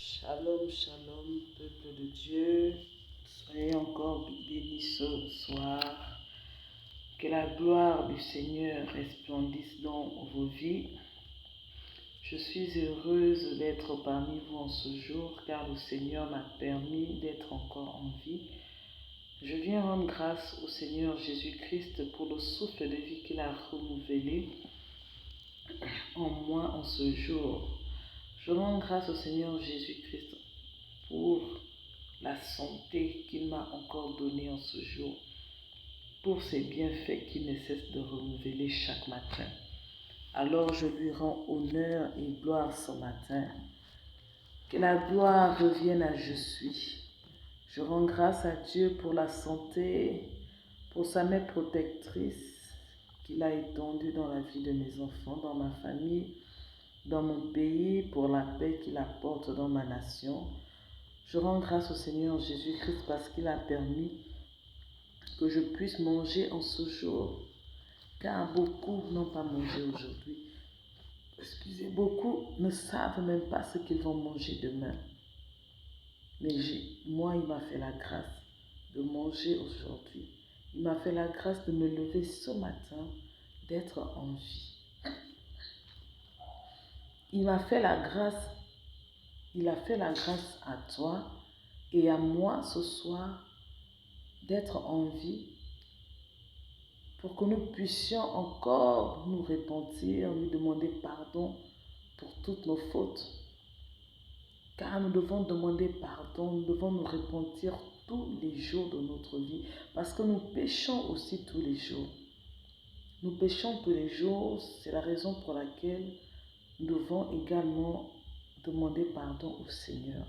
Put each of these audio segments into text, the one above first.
Shalom, shalom, peuple de Dieu. Soyez encore bénis ce soir. Que la gloire du Seigneur resplendisse dans vos vies. Je suis heureuse d'être parmi vous en ce jour, car le Seigneur m'a permis d'être encore en vie. Je viens rendre grâce au Seigneur Jésus-Christ pour le souffle de vie qu'il a renouvelé en moi en ce jour. Je rends grâce au Seigneur Jésus-Christ pour la santé qu'il m'a encore donnée en ce jour, pour ses bienfaits qu'il ne cesse de renouveler chaque matin. Alors je lui rends honneur et gloire ce matin. Que la gloire revienne à Je suis. Je rends grâce à Dieu pour la santé, pour sa main protectrice qu'il a étendue dans la vie de mes enfants, dans ma famille, dans mon pays, pour la paix qu'il apporte dans ma nation. Je rends grâce au Seigneur Jésus-Christ parce qu'il a permis que je puisse manger en ce jour, car beaucoup n'ont pas mangé aujourd'hui. Beaucoup ne savent même pas ce qu'ils vont manger demain. Mais moi, il m'a fait la grâce de manger aujourd'hui. Il m'a fait la grâce de me lever ce matin, d'être en vie. Il a fait la grâce à toi et à moi ce soir d'être en vie pour que nous puissions encore nous repentir, lui demander pardon pour toutes nos fautes. Car nous devons demander pardon, nous devons nous repentir tous les jours de notre vie parce que nous péchons aussi tous les jours. Nous péchons tous les jours, c'est la raison pour laquelle nous devons également demander pardon au Seigneur.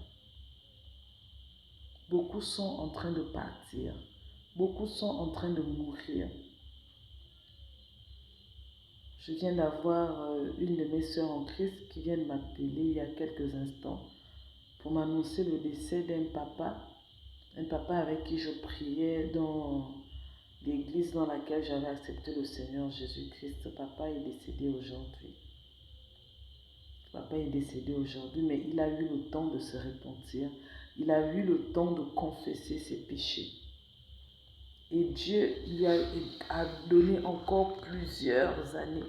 Beaucoup sont en train de partir, beaucoup sont en train de mourir. Je viens d'avoir une de mes sœurs en Christ qui vient de m'appeler il y a quelques instants pour m'annoncer le décès d'un papa avec qui je priais dans l'église dans laquelle j'avais accepté le Seigneur Jésus-Christ. Ce papa est décédé aujourd'hui. Mais il a eu le temps de se repentir. Il a eu le temps de confesser ses péchés. Et Dieu lui a donné encore plusieurs années.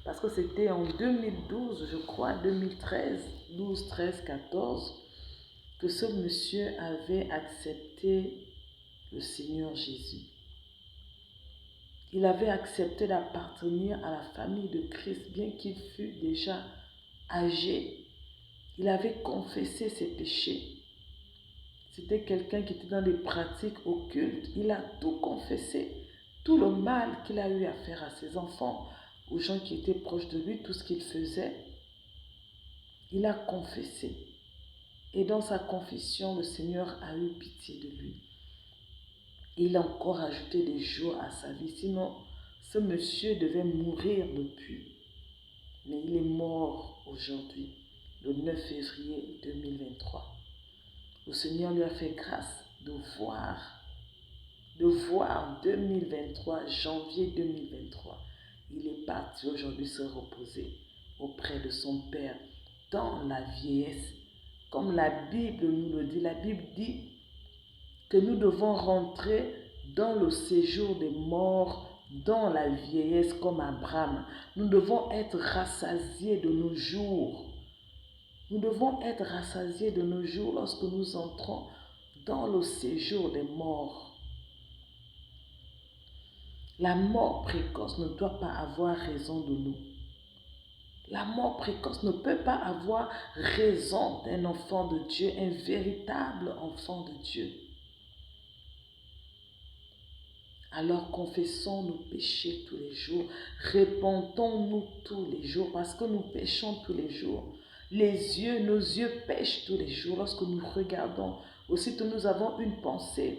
Parce que c'était en 2012, je crois, 2013, 12, 13, 14, que ce monsieur avait accepté le Seigneur Jésus. Il avait accepté d'appartenir à la famille de Christ, bien qu'il fût déjà âgé. Il avait confessé ses péchés. C'était quelqu'un qui était dans des pratiques occultes. Il a tout confessé. Tout le mal qu'il a eu à faire à ses enfants, aux gens qui étaient proches de lui, tout ce qu'il faisait, il a confessé. Et dans sa confession, le Seigneur a eu pitié de lui. Il a encore ajouté des jours à sa vie. Sinon, ce monsieur devait mourir depuis. Mais il est mort aujourd'hui, le 9 février 2023. Le Seigneur lui a fait grâce de voir 2023, janvier 2023. Il est parti aujourd'hui se reposer auprès de son Père dans la vieillesse. Comme la Bible nous le dit, la Bible dit que nous devons rentrer dans le séjour des morts, dans la vieillesse comme Abraham. Nous devons être rassasiés de nos jours. Nous devons être rassasiés de nos jours lorsque nous entrons dans le séjour des morts. La mort précoce ne doit pas avoir raison de nous. La mort précoce ne peut pas avoir raison d'un enfant de Dieu, un véritable enfant de Dieu. Alors confessons nos péchés tous les jours, repentons-nous tous les jours parce que nous péchons tous les jours. Nos yeux pêchent tous les jours lorsque nous regardons. Aussitôt nous avons une pensée.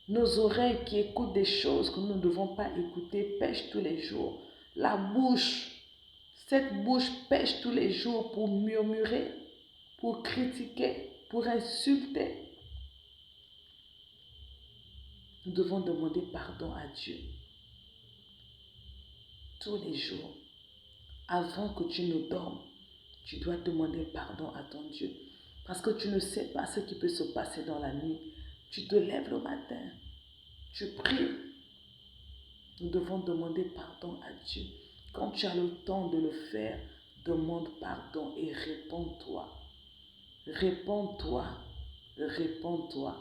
Nos oreilles qui écoutent des choses que nous ne devons pas écouter pêchent tous les jours. La bouche, cette bouche pêche tous les jours pour murmurer, pour critiquer, pour insulter. Nous devons demander pardon à Dieu tous les jours. Avant que tu ne dormes, tu dois demander pardon à ton Dieu. Parce que tu ne sais pas ce qui peut se passer dans la nuit. Tu te lèves le matin, tu pries. Nous devons demander pardon à Dieu. Quand tu as le temps de le faire, demande pardon et réponds-toi. Réponds-toi. Réponds-toi.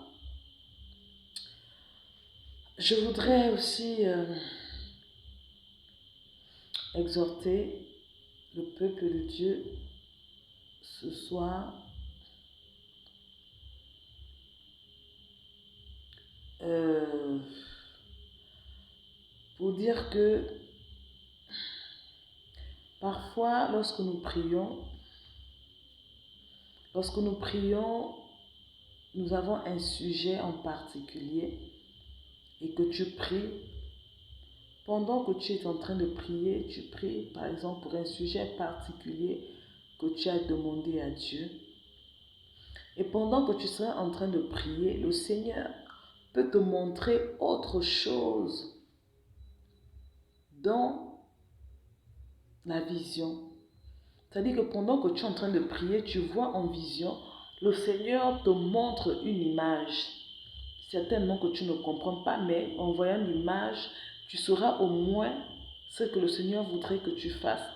Je voudrais aussi exhorter le peuple de Dieu ce soir pour dire que parfois lorsque nous prions, nous avons un sujet en particulier et que tu pries. Pendant que tu es en train de prier, tu pries par exemple pour un sujet particulier que tu as demandé à Dieu. Et pendant que tu seras en train de prier, le Seigneur peut te montrer autre chose dans la vision. C'est-à-dire que pendant que tu es en train de prier, tu vois en vision, le Seigneur te montre une image. Certainement que tu ne comprends pas, mais en voyant l'image, tu sauras au moins ce que le Seigneur voudrait que tu fasses.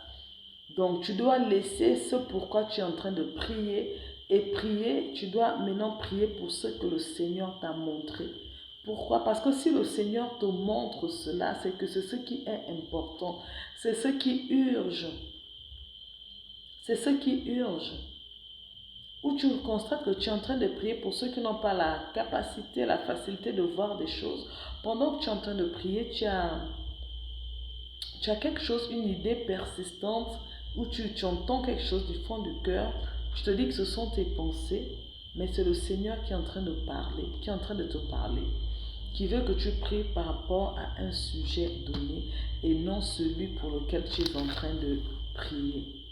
Donc, tu dois laisser ce pourquoi tu es en train de prier et prier. Tu dois maintenant prier pour ce que le Seigneur t'a montré. Pourquoi? Parce que si le Seigneur te montre cela, c'est que c'est ce qui est important. C'est ce qui urge. C'est ce qui urge. Où tu constates que tu es en train de prier pour ceux qui n'ont pas la capacité, la facilité de voir des choses. Pendant que tu es en train de prier, tu as quelque chose, une idée persistante, où tu entends quelque chose du fond du cœur. Tu te dis que ce sont tes pensées, mais c'est le Seigneur qui est en train de parler, qui est en train de te parler, qui veut que tu pries par rapport à un sujet donné et non celui pour lequel tu es en train de prier.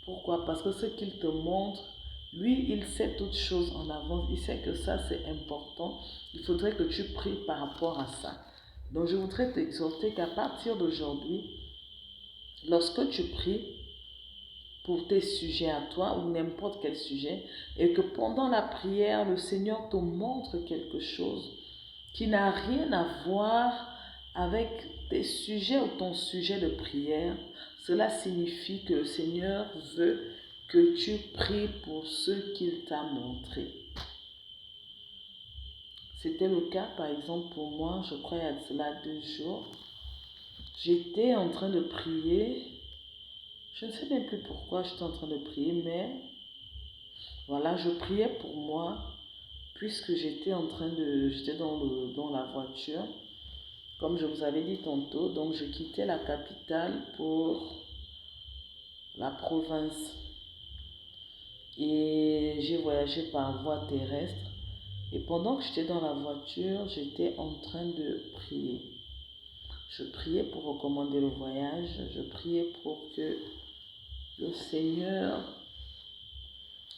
Pourquoi? Parce que ce qu'il te montre, lui, il sait toutes choses en avance. Il sait que ça, c'est important. Il faudrait que tu pries par rapport à ça. Donc, je voudrais t'exhorter qu'à partir d'aujourd'hui, lorsque tu pries pour tes sujets à toi ou n'importe quel sujet, et que pendant la prière, le Seigneur te montre quelque chose qui n'a rien à voir avec tes sujets ou ton sujet de prière, cela signifie que le Seigneur veut que tu pries pour ce qu'il t'a montré. C'était le cas, par exemple, pour moi, je crois il y a de cela 2 jours. J'étais en train de prier. Je ne sais même plus pourquoi j'étais en train de prier, mais voilà, je priais pour moi, puisque j'étais dans la voiture. Comme je vous avais dit tantôt, donc je quittais la capitale pour la province. Et j'ai voyagé par voie terrestre. Et pendant que j'étais dans la voiture, j'étais en train de prier. Je priais pour recommander le voyage. Je priais pour que le Seigneur...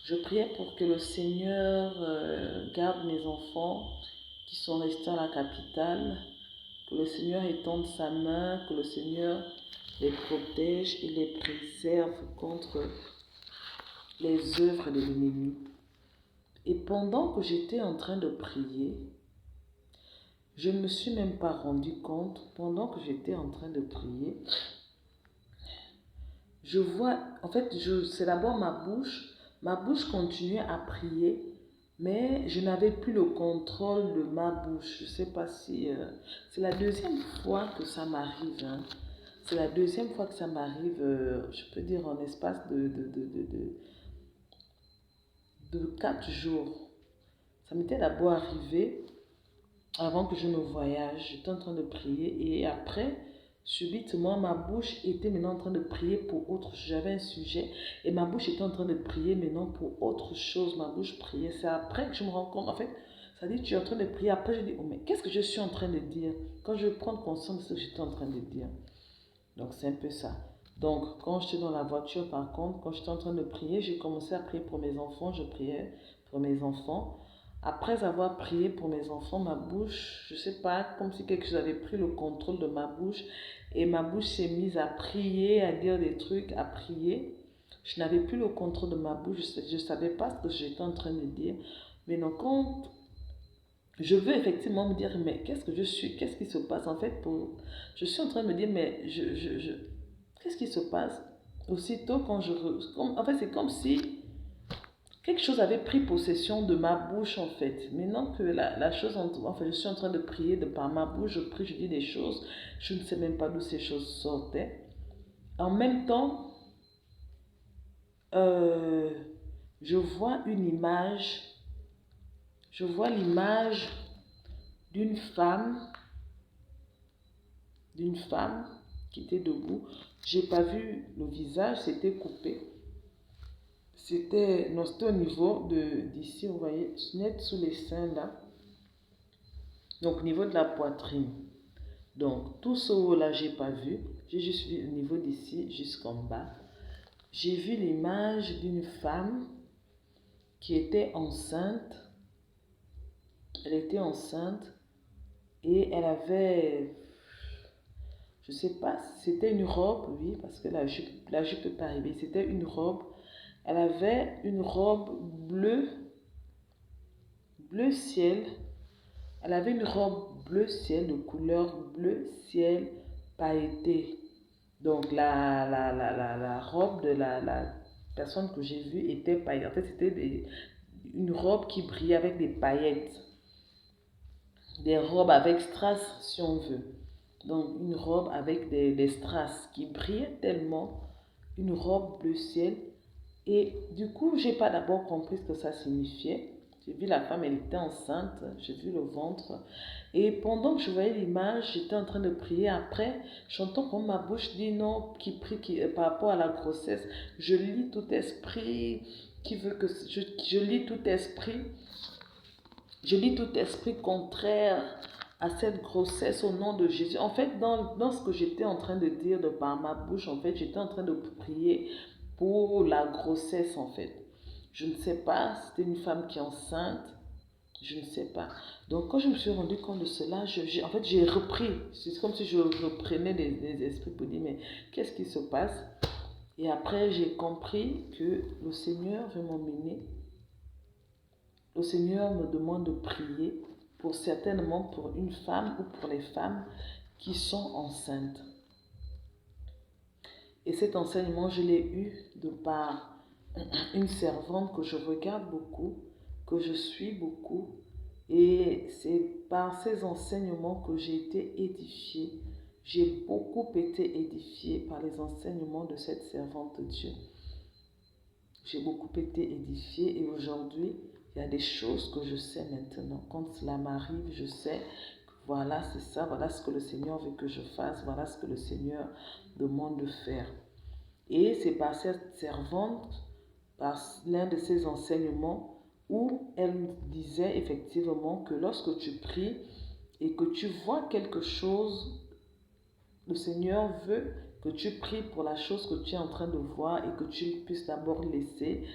Je priais pour que le Seigneur garde mes enfants qui sont restés à la capitale. Que le Seigneur étende sa main, que le Seigneur les protège et les préserve contre les œuvres de l'ennemi. Et pendant que j'étais en train de prier, je ne me suis même pas rendu compte, pendant que j'étais en train de prier, je vois, en fait, c'est d'abord ma bouche continuait à prier, mais je n'avais plus le contrôle de ma bouche. Je ne sais pas si... c'est la deuxième fois que ça m'arrive. Hein. C'est la deuxième fois que ça m'arrive, je peux dire en espace de 4 jours. Ça m'était d'abord arrivé avant que je ne voyage. J'étais en train de prier et après, subitement, ma bouche était maintenant en train de prier pour autre chose. J'avais un sujet et ma bouche était en train de prier maintenant pour autre chose. Ma bouche priait. C'est après que je me rends compte, en fait, ça dit tu es en train de prier. Après, je dis, oh mais qu'est-ce que je suis en train de dire? Quand je prends conscience de ce que j'étais en train de dire. Donc, c'est un peu ça. Donc, quand j'étais dans la voiture, par contre, quand j'étais en train de prier, j'ai commencé à prier pour mes enfants. Je priais pour mes enfants. Après avoir prié pour mes enfants, ma bouche, je ne sais pas, comme si quelque chose avait pris le contrôle de ma bouche. Et ma bouche s'est mise à prier, à dire des trucs, à prier. Je n'avais plus le contrôle de ma bouche. Je ne savais pas ce que j'étais en train de dire. Mais non, quand je veux effectivement me dire, mais qu'est-ce que je suis? Qu'est-ce qui se passe? En fait, je suis en train de me dire, mais qu'est-ce qui se passe? Aussitôt, en fait, c'est comme si quelque chose avait pris possession de ma bouche, en fait. Maintenant que la chose, enfin, je suis en train de prier de par ma bouche, je prie, je dis des choses, je ne sais même pas d'où ces choses sortaient. En même temps, euh, je vois une image, je vois l'image d'une femme qui était debout. J'ai pas vu le visage, c'était coupé. Non, c'était au niveau d'ici, vous voyez, net sous les seins là. Donc au niveau de la poitrine. Donc tout ce haut-là, j'ai pas vu. J'ai juste vu au niveau d'ici jusqu'en bas. J'ai vu l'image d'une femme qui était enceinte. Elle était enceinte et elle avait, je sais pas, c'était une robe, oui, parce que la jupe peut pas arriver. C'était une robe. Elle avait une robe bleu ciel. Elle avait une robe bleu ciel, de couleur bleu ciel pailleté. Donc la robe de la personne que j'ai vue était pailletée. En fait, c'était une robe qui brillait avec des paillettes. Des robes avec strass, si on veut. Donc une robe avec des strass qui brillait tellement. Une robe bleu ciel. Et du coup, j'ai pas d'abord compris ce que ça signifiait. J'ai vu la femme, elle était enceinte, j'ai vu le ventre. Et pendant que je voyais l'image, j'étais en train de prier. Après, j'entends comme ma bouche dit non, qui prie par rapport à la grossesse. Je lis tout esprit qui veut que je lis tout esprit. Je lis tout esprit contraire à cette grossesse au nom de Jésus. En fait, dans ce que j'étais en train de dire de par ma bouche, en fait, j'étais en train de prier pour la grossesse, en fait. Je ne sais pas, c'était une femme qui est enceinte, je ne sais pas. Donc, quand je me suis rendu compte de cela, en fait, j'ai repris. C'est comme si je reprenais des esprits pour dire, mais qu'est-ce qui se passe? Et après, j'ai compris que le Seigneur veut m'emmener. Le Seigneur me demande de prier certainement pour une femme ou pour les femmes qui sont enceintes. Et cet enseignement, je l'ai eu de par une servante que je regarde beaucoup, que je suis beaucoup. Et c'est par ces enseignements que j'ai été édifiée. J'ai beaucoup été édifiée par les enseignements de cette servante de Dieu. J'ai beaucoup été édifiée et aujourd'hui, il y a des choses que je sais maintenant. Quand cela m'arrive, je sais que voilà, c'est ça, voilà ce que le Seigneur veut que je fasse, voilà ce que le Seigneur demande de faire. Et c'est par cette servante, par l'un de ses enseignements, où elle disait effectivement que lorsque tu pries et que tu vois quelque chose, le Seigneur veut que tu pries pour la chose que tu es en train de voir et que tu puisses d'abord laisser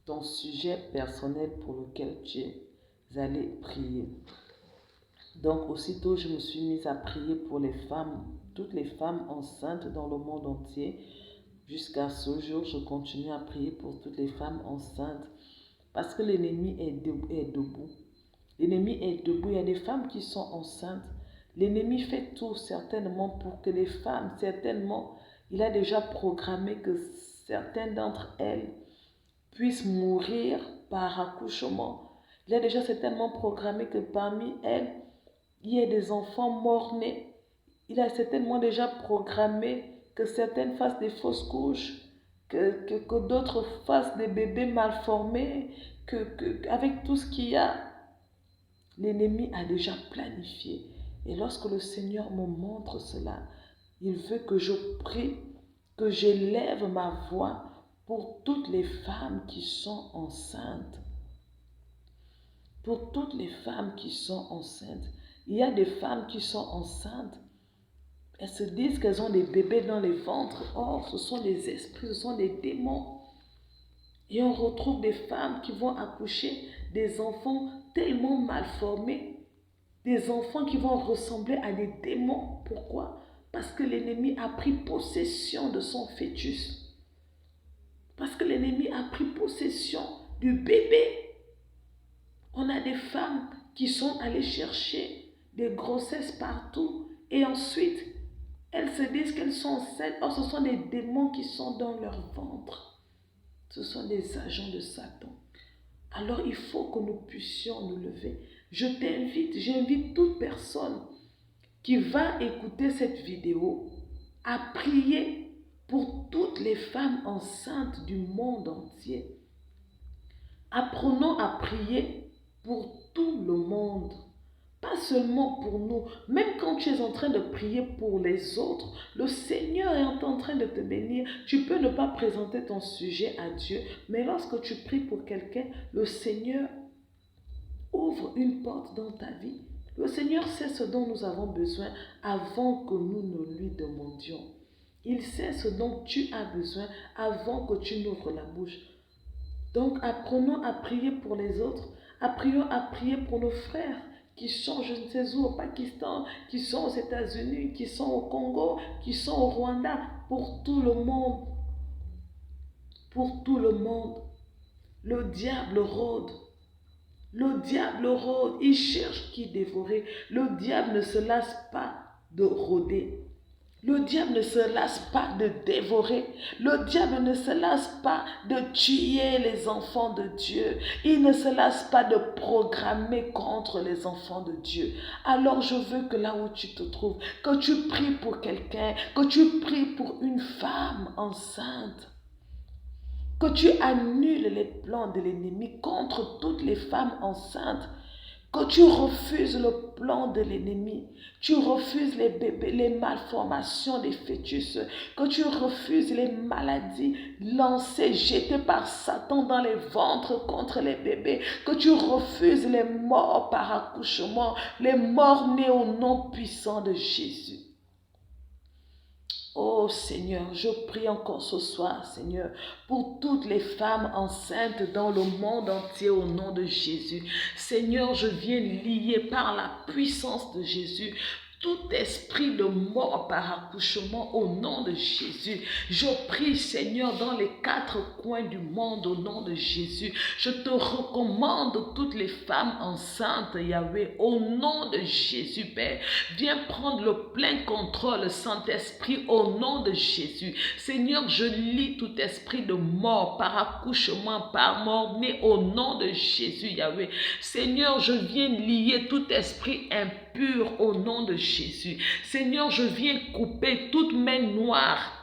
ton sujet personnel pour lequel tu es allé prier. Donc aussitôt, je me suis mise à prier pour les femmes, toutes les femmes enceintes dans le monde entier. Jusqu'à ce jour, je continue à prier pour toutes les femmes enceintes parce que l'ennemi est debout. L'ennemi est debout. Il y a des femmes qui sont enceintes. L'ennemi fait tout certainement pour que les femmes, certainement, il a déjà programmé que certaines d'entre elles puissent mourir par accouchement. Il a déjà certainement programmé que parmi elles, il y ait des enfants morts-nés. Il a certainement déjà programmé que certaines fassent des fausses couches, que d'autres fassent des bébés mal formés, avec tout ce qu'il y a, l'ennemi a déjà planifié. Et lorsque le Seigneur me montre cela, il veut que je prie, que j'élève ma voix pour toutes les femmes qui sont enceintes. Pour toutes les femmes qui sont enceintes. Il y a des femmes qui sont enceintes. Elles se disent qu'elles ont des bébés dans les ventres. Or, ce sont des esprits, ce sont des démons. Et on retrouve des femmes qui vont accoucher des enfants tellement mal formés. Des enfants qui vont ressembler à des démons. Pourquoi? Parce que l'ennemi a pris possession de son fœtus. Parce que l'ennemi a pris possession du bébé. On a des femmes qui sont allées chercher des grossesses partout et ensuite, elles se disent qu'elles sont enceintes. Or, ce sont des démons qui sont dans leur ventre. Ce sont des agents de Satan. Alors, il faut que nous puissions nous lever. J'invite toute personne qui va écouter cette vidéo à prier pour toutes les femmes enceintes du monde entier. Apprenons à prier pour tout le monde. Pas seulement pour nous. Même quand tu es en train de prier pour les autres, le Seigneur est en train de te bénir. Tu peux ne pas présenter ton sujet à Dieu, mais lorsque tu pries pour quelqu'un, le Seigneur ouvre une porte dans ta vie. Le Seigneur sait ce dont nous avons besoin avant que nous ne lui demandions. Il sait ce dont tu as besoin avant que tu n'ouvres la bouche. Donc apprenons à prier pour les autres. Apprenons à prier pour nos frères qui sont, je ne sais où, au Pakistan, qui sont aux États-Unis, qui sont au Congo, qui sont au Rwanda, pour tout le monde. Pour tout le monde. Le diable rôde. Le diable rôde. Il cherche qui dévorer. Le diable ne se lasse pas de rôder. Le diable ne se lasse pas de dévorer. Le diable ne se lasse pas de tuer les enfants de Dieu. Il ne se lasse pas de programmer contre les enfants de Dieu. Alors je veux que là où tu te trouves, que tu pries pour quelqu'un, que tu pries pour une femme enceinte, que tu annules les plans de l'ennemi contre toutes les femmes enceintes, que tu refuses le plan de l'ennemi, tu refuses les bébés, les malformations des fœtus, que tu refuses les maladies lancées, jetées par Satan dans les ventres contre les bébés, que tu refuses les morts par accouchement, les morts nés au nom puissant de Jésus. Oh Seigneur, je prie encore ce soir, Seigneur, pour toutes les femmes enceintes dans le monde entier au nom de Jésus. Seigneur, je viens lier par la puissance de Jésus tout esprit de mort par accouchement au nom de Jésus. Je prie, Seigneur, dans les 4 coins du monde au nom de Jésus. Je te recommande toutes les femmes enceintes, Yahweh, au nom de Jésus, Père. Viens prendre le plein contrôle, Saint-Esprit, au nom de Jésus. Seigneur, je lie tout esprit de mort par accouchement, par mort, mais au nom de Jésus, Yahweh. Seigneur, je viens lier tout esprit impur au nom de Jésus. Seigneur, je viens couper toute main noire,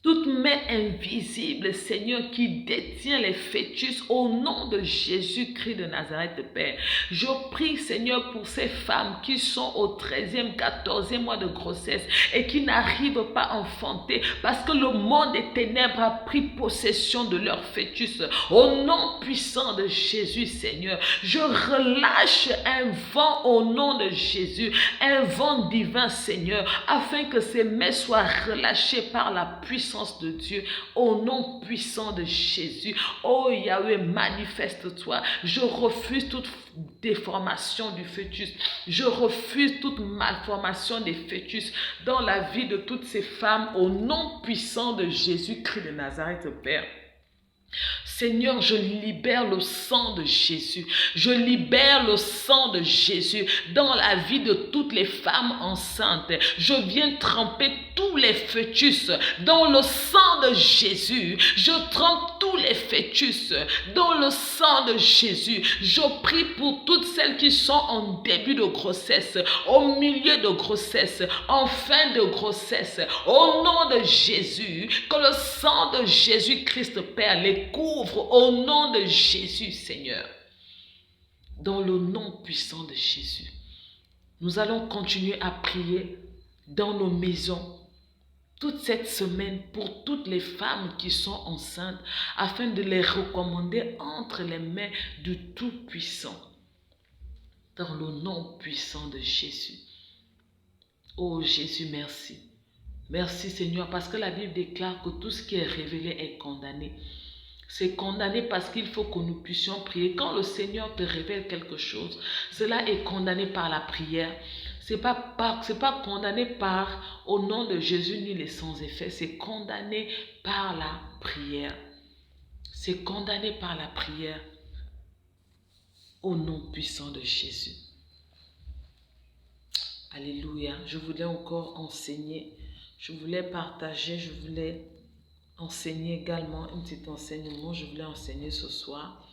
toute main invisible, Seigneur, qui détient les fœtus au nom de Jésus-Christ de Nazareth, Père. Je prie, Seigneur, pour ces femmes qui sont au 13e, 14e mois de grossesse et qui n'arrivent pas à enfanter parce que le monde des ténèbres a pris possession de leur fœtus. Au nom puissant de Jésus, Seigneur, je relâche un vent au nom de Jésus, un vent divin, Seigneur, afin que ces mains soient relâchées par la puissance de Dieu, au nom puissant de Jésus. Oh Yahweh, manifeste-toi. Je refuse toute déformation du fœtus. Je refuse toute malformation des fœtus dans la vie de toutes ces femmes, au nom puissant de Jésus-Christ de Nazareth, Père. Seigneur, je libère le sang de Jésus. Je libère le sang de Jésus dans la vie de toutes les femmes enceintes. Je viens tremper tous les fœtus dans le sang de Jésus. Je trempe tous les fœtus dans le sang de Jésus. Je prie pour toutes celles qui sont en début de grossesse, au milieu de grossesse, en fin de grossesse. Au nom de Jésus, que le sang de Jésus-Christ, Père, les couvre au nom de Jésus, Seigneur. Dans le nom puissant de Jésus, nous allons continuer à prier dans nos maisons toute cette semaine pour toutes les femmes qui sont enceintes afin de les recommander entre les mains du Tout-Puissant. Dans le nom puissant de Jésus. Oh Jésus, merci. Merci Seigneur, parce que la Bible déclare que tout ce qui est révélé est condamné. C'est condamné parce qu'il faut que nous puissions prier. Quand le Seigneur te révèle quelque chose, cela est condamné par la prière. C'est pas condamné par, au nom de Jésus, ni les sans effet. C'est condamné par la prière. C'est condamné par la prière. Au nom puissant de Jésus. Alléluia. Je voulais encore enseigner. Je voulais partager. Je voulais enseigner également un petit enseignement. Je voulais enseigner ce soir.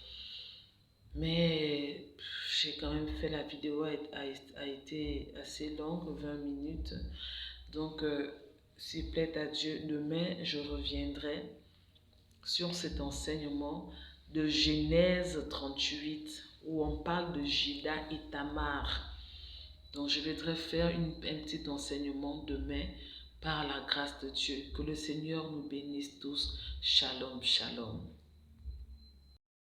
Mais j'ai quand même fait, la vidéo a été assez longue, 20 minutes. Donc, s'il plaît à Dieu, demain, je reviendrai sur cet enseignement de Genèse 38, où on parle de Juda et Tamar. Donc, je voudrais faire un petit enseignement demain par la grâce de Dieu. Que le Seigneur nous bénisse tous. Shalom, shalom.